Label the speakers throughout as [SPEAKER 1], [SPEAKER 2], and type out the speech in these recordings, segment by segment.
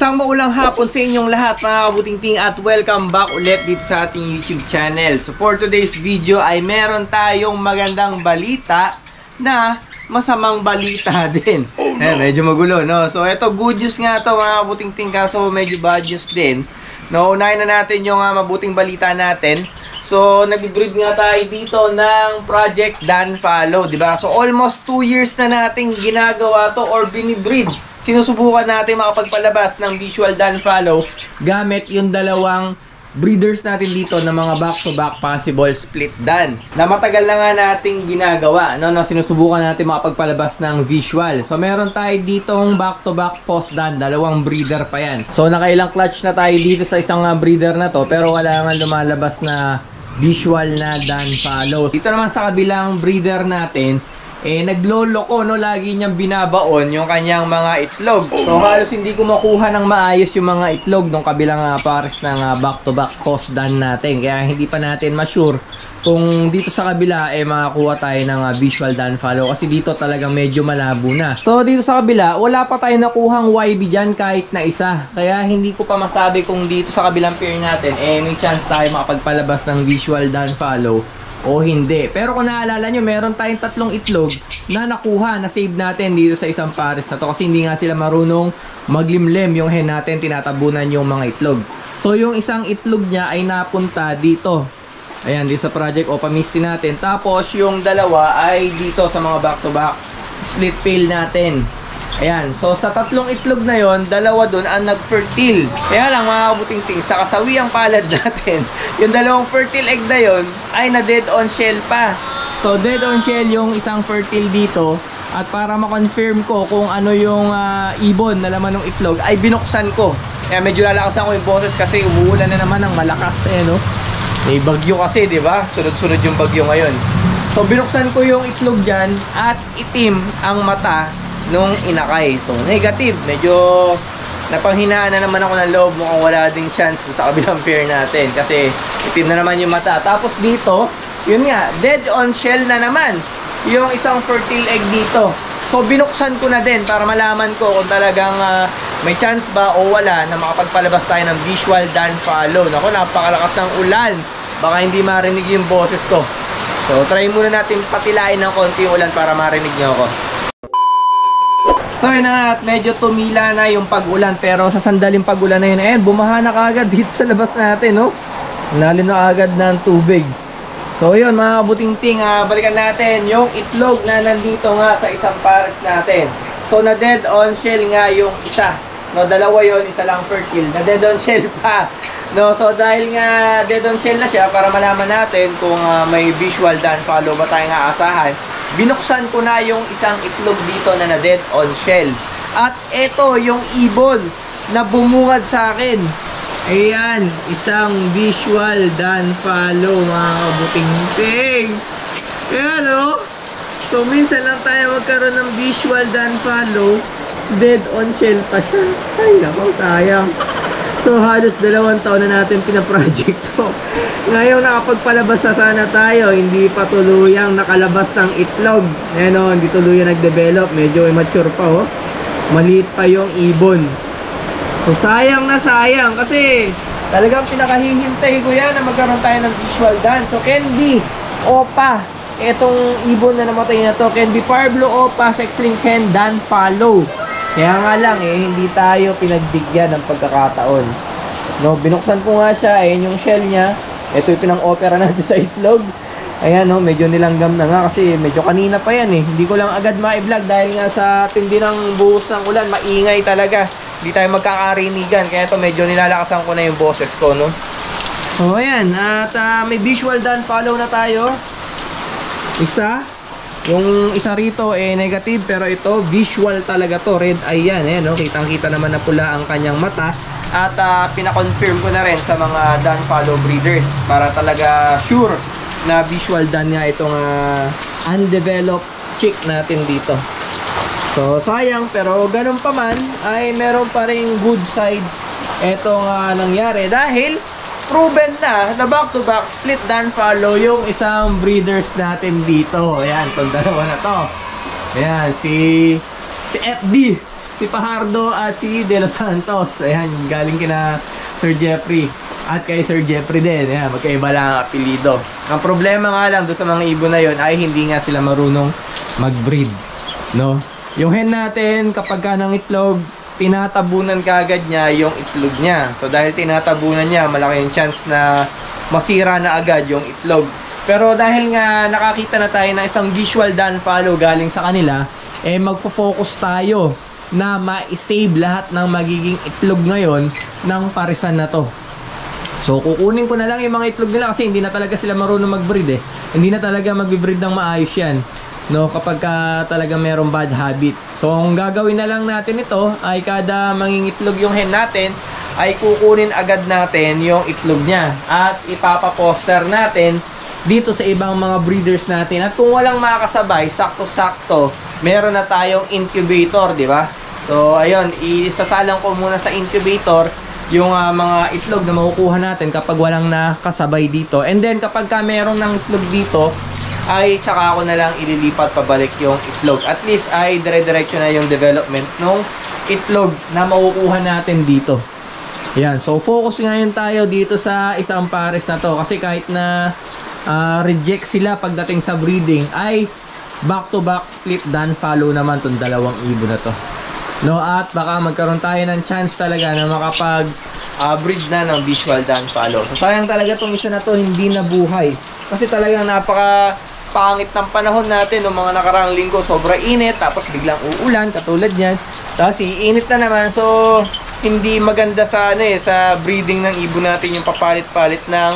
[SPEAKER 1] Isang maulang hapon sa inyong lahat mga kabutingting at welcome back ulit dito sa ating YouTube channel. So for today's video ay meron tayong magandang balita na masamang balita din. Medyo magulo, no? So ito, good news nga to mga kabutingting, kaso medyo bad news din. No, unahin na natin yung mabuting balita natin. So nag-breed nga tayo dito ng Project Dan Follow, di ba? So almost 2 years na nating ginagawa to or binibreed. Sinusubukan natin makapagpalabas ng visual Dan Follow gamit yung dalawang breeders natin dito na mga back-to-back possible split Dan na matagal na nga nating ginagawa, no? Sinusubukan natin makapagpalabas ng visual. So meron tayo ditong back-to-back post Dan, dalawang breeder pa yan. So nakailang clutch na tayo dito sa isang breeder na to, pero wala nga lumalabas na visual na Dan Follow. Dito naman sa kabilang breeder natin, naglolo ko, no, lagi niyang binabaon yung kanyang mga itlog. So halos hindi ko makuha ng maayos yung mga itlog nung kabilang pares ng back-to-back post Dan natin. Kaya hindi pa natin ma-sure kung dito sa kabila makakuha tayo ng visual Dan Follow, kasi dito talagang medyo malabo na. So dito sa kabila, wala pa tayo nakuhang YB dyan kahit na isa. Kaya hindi ko pa masabi kung dito sa kabilang pair natin may chance tayo makapagpalabas ng visual Dan Follow o hindi. Pero kung naalala nyo, meron tayong 3 itlog na nakuha, na save natin dito sa isang pares na to, kasi hindi nga sila marunong maglimlem yung hen natin, tinatabunan yung mga itlog. So yung isang itlog niya ay napunta dito, ayan, dito sa Project Opamisti natin. Tapos yung dalawa ay dito sa mga back-to-back split pail natin. Ayan, so sa 3 itlog na yon, 2 doon ang nag-fertile. Kaya lang mga kabutingting, sa kasawiang palad natin, yung 2 fertile egg na yon ay na dead on shell pa. So dead on shell yung isang fertile dito. At para ma-confirm ko kung ano yung ibon na laman ng itlog, ay binuksan ko. Kaya medyo lalakasan ko yung boses kasi umuulan na naman ng malakas, no? May bagyo kasi, di ba? Sunod-sunod yung bagyo ngayon. So binuksan ko yung itlog dyan at itim ang mata nung inakay. So negative, medyo napanghinaan na naman ako ng loob, mukhang wala ding chance sa kabilang pair natin kasi itim na naman yung mata. Tapos dito, yun nga, dead on shell na naman yung isang fertile egg dito. So binuksan ko na din para malaman ko kung talagang may chance ba o wala na makapagpalabas tayo ng visual Dan Follow. Naku, napakalakas ng ulan, baka hindi marinig yung boses ko. So try muna natin patilain ng konti yung ulan para marinig nyo ako. So yun na nga, at medyo tumila na yung pag-ulan, pero sa sandaling pag-ulan na yun, bumaha na kagad dito sa labas natin, no? Lalim na agad ng tubig. So yun mga kabutingting, balikan natin yung itlog na nandito nga sa isang pares natin. So na dead on shell nga yung isa, no? 2 yun, isa lang fertile, na dead on shell pa, no? So dahil nga dead on shell na siya, para malaman natin kung may visual Dan Follow ba tayong aasahan, binuksan ko na yung isang itlog dito na dead on shell. At ito yung ibon na bumungad sa akin. Ayan, isang visual Dan Follow mga kabutingting. Ayan, oh. So minsan lang tayo magkaroon ng visual Dan Follow, dead on shell pa siya. Ay naku, sayang. So halos 2 taon na natin pinaproject to. Ngayon nakapagpalabas na sana tayo, hindi pa tuluyang nakalabas ng itlog. Ayan, o, hindi tuluyang nag-develop, medyo immature pa, oh. Maliit pa yung ibon. So sayang na sayang kasi talagang pinakahihintay ko yan na magkaroon tayo ng visual Dan. So Candy Opa, etong ibon na namatay na to, Candy Parblo Opa Sexling Hen Dan Follow. Kaya nga lang hindi tayo pinagbigyan ng pagkakataon. No, binuksan ko nga siya, yung shell niya. Ito yung pinang-opera natin sa itlog. Ayan, no, medyo nilanggam na nga kasi medyo kanina pa yan, Hindi ko lang agad ma-vlog dahil nga sa tindi ng buhos ng ulan, maingay talaga. Hindi tayo magkakarinigan, kaya ito medyo nilalakasan ko na yung boses ko, no. So ayan, at may visual Dan Follow na tayo. Isa. Yung isa rito negative, pero ito visual talaga to, red eye yan, no? Kitang-kita naman na pula ang kanyang mata. At pina-confirm ko na rin sa mga Dan Follow breeders para talaga sure na visual Dan nga itong undeveloped chick natin dito. So sayang, pero ganun pa man ay meron pa ring good side etong nangyari dahil proven na back-to-back split Dan Follow yung isang breeders natin dito. Ayan, itong 2 na to. Ayan, si FD. si Pajardo at si De Los Santos. Ayan, galing kina Sir Jeffrey. At kay Sir Jeffrey din. Ayan, magkaiba lang ang apelido. Ang problema nga lang doon sa mga ibon na yon ay hindi nga sila marunong mag-breed. No? Yung hen natin, kapag ka ng itlog, tinatabunan kagad niya yung itlog niya. So dahil tinatabunan niya, malaki yung chance na masira na agad yung itlog. Pero dahil nga nakakita na tayo ng isang visual done follow galing sa kanila, magpo-focus tayo na ma-save lahat ng magiging itlog ngayon ng parisan na to. So kukunin ko na lang yung mga itlog nila kasi hindi na talaga sila marunong mag-breed Hindi na talaga mag-breed ng maayos yan. No, kapag talaga merong bad habit. So ang gagawin na lang natin ito ay kada mangingitlog yung hen natin ay kukunin agad natin yung itlog niya at ipapaposter natin dito sa ibang mga breeders natin. At kung walang makakasabay, sakto-sakto, meron na tayong incubator, di ba? So ayun, isasalang ko muna sa incubator yung mga itlog na makukuha natin kapag walang nakasabay dito. And then kapag merong ng itlog dito, ay tsaka ako na lang ililipat pabalik yung itlog. At least ay dire-diretso na yung development ng itlog na makukuha natin dito. Yan, so focus ngayon tayo dito sa isang pares na to. Kasi kahit na reject sila pagdating sa breeding, ay back-to-back split done follow naman tong dalawang ibon na to. No, at baka magkaroon tayo ng chance talaga na makapag breed na ng visual done follow. So sayang talaga tong isa na to hindi nabuhay. Kasi talagang napaka pangit ng panahon natin noong mga nakaraang linggo. Sobra init, tapos biglang uulan katulad niyan. Tapos iinit na naman. So hindi maganda sa sa breeding ng ibon natin yung papalit-palit ng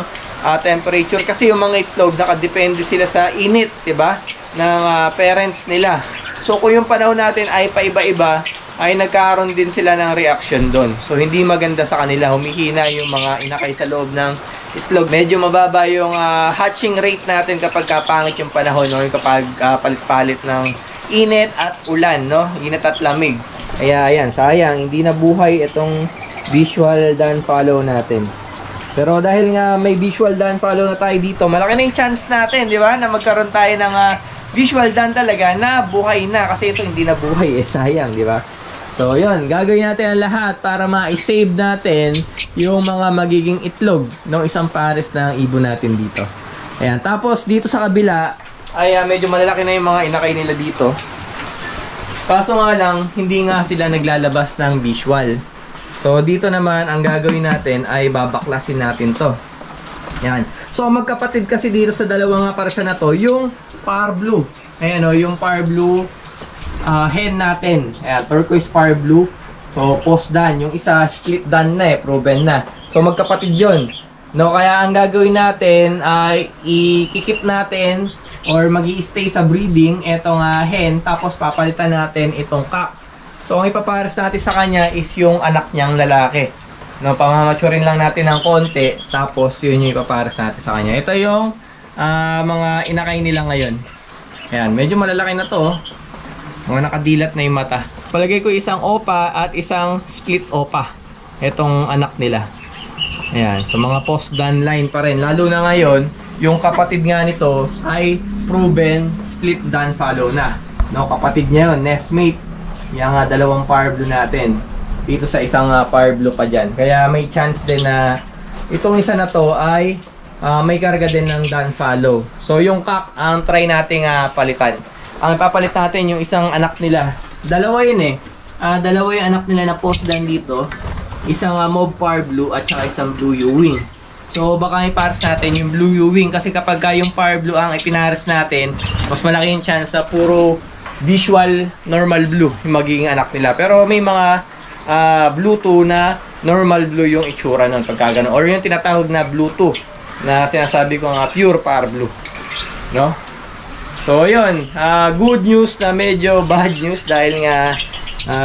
[SPEAKER 1] temperature kasi yung mga itlog nakadepende sila sa init, 'di ba? Ng parents nila. So kung yung panahon natin ay paiba-iba, ay nagkaroon din sila ng reaction doon. So hindi maganda sa kanila, humihina yung mga inakay sa loob ng itlog. Medyo mababa yung hatching rate natin kapag kapangit yung panahon, no? Yung kapag palit-palit ng init at ulan, no? Init at lamig. Kaya ayan, sayang hindi nabuhay itong visual done follow natin. Pero dahil nga may visual done follow na tayo dito, malaki na yung chance natin, di ba? Na magkaroon tayo ng visual done talaga na buhay na. Kasi ito hindi na buhay, sayang, di ba? So yun, gagawin natin ang lahat para ma-save natin yung mga magiging itlog ng isang pares ng ibon natin dito. Ayan, tapos dito sa kabila ay medyo malalaki na yung mga inakay nila dito. Kaso nga lang, hindi nga sila naglalabas ng visual. So dito naman, ang gagawin natin ay babaklasin natin to. Ayan. So magkapatid kasi dito sa dalawang parsa na to, yung par blue. Ayan o, yung par blue hen natin. Ayan, turquoise par blue. So post done. Yung isa split done na proven na. So magkapatid yun. No, kaya ang gagawin natin ay ikikip natin or magi-stay sa breeding etong hen, tapos papalitan natin itong cock. So ang ipapares natin sa kanya is yung anak niyang lalaki. No, pamamaturin lang natin ng konti, tapos yun yung ipapares natin sa kanya. Ito yung mga inakay nila ngayon. Ayan, medyo malalaki na to. Mga nakadilat na yung mata. Palagay ko isang opa at isang split opa itong anak nila. Ayan, so mga post done line pa rin. Lalo na ngayon, yung kapatid nga nito ay proven split done follow na. No, kapatid niya yun, nestmate. Yung dalawang par blue natin. Dito sa isang par blue pa dyan. Kaya may chance din na itong isa na to ay may karga din ng done follow. So yung cock ang try nating palitan. Ang papalit natin yung isang anak nila. Dalawa yun dalawa yung anak nila na post done dito. Isang mauve par blue at saka isang blue Ewing. So baka ipares natin yung blue Ewing kasi kapag yung par blue ang ipinares natin, mas malaki yung chance na puro visual normal blue yung magiging anak nila. Pero may mga blue 2 na normal blue yung itsura nun pagka ganun. Or yung tinatawag na blue 2 na sinasabi ko pure par blue. No? So yun, good news na medyo bad news dahil nga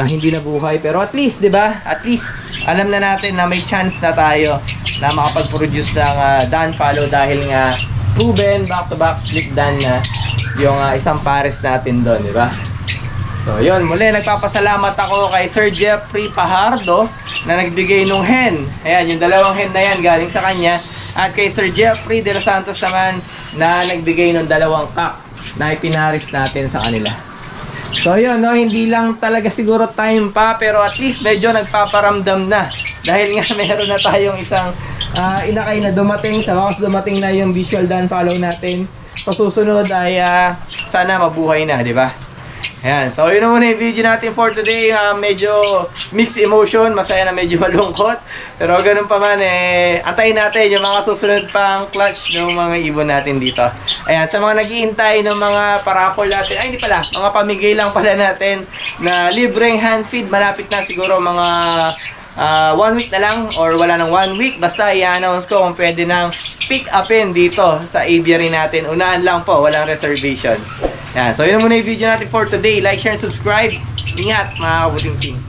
[SPEAKER 1] hindi nabuhay. Pero at least, 'di ba? At least alam na natin na may chance na tayo na makapag-produce ng done follow dahil nga proven back-to-back split done na yung isang pares natin doon, 'di ba? So yun, muli nagpapasalamat ako kay Sir Jeffrey Pajardo na nagbigay nung hen. Ayan, yung dalawang hen na yan galing sa kanya. At kay Sir Jeffrey De Los Santos naman na nagbigay ng dalawang cock na ipinaris natin sa kanila. So yun, no, hindi lang talaga siguro time pa, pero at least medyo nagpaparamdam na. Dahil nga meron na tayong isang inakay na dumating. Sa wakas dumating na yung visual done follow natin. Pasusunod ay sana mabuhay na, di ba? Ayan, so yun na muna yung video natin for today. Medyo mixed emotion, masaya na medyo malungkot. Pero ganun pa man, antayin natin yung mga susunod pang clutch ng mga ibon natin dito. Ayan, sa mga naghihintay ng mga paraffol natin, ay hindi pala, mga pamigay lang pala natin na libreng hand feed. Malapit na siguro mga 1 week na lang or wala nang 1 week. Basta i-announce ko kung pwede nang pick upin dito sa aviary natin. Unahan lang po, walang reservation. Yan. So yun muna yung video natin for today. Like, share, and subscribe. Ingat mga kabuting team.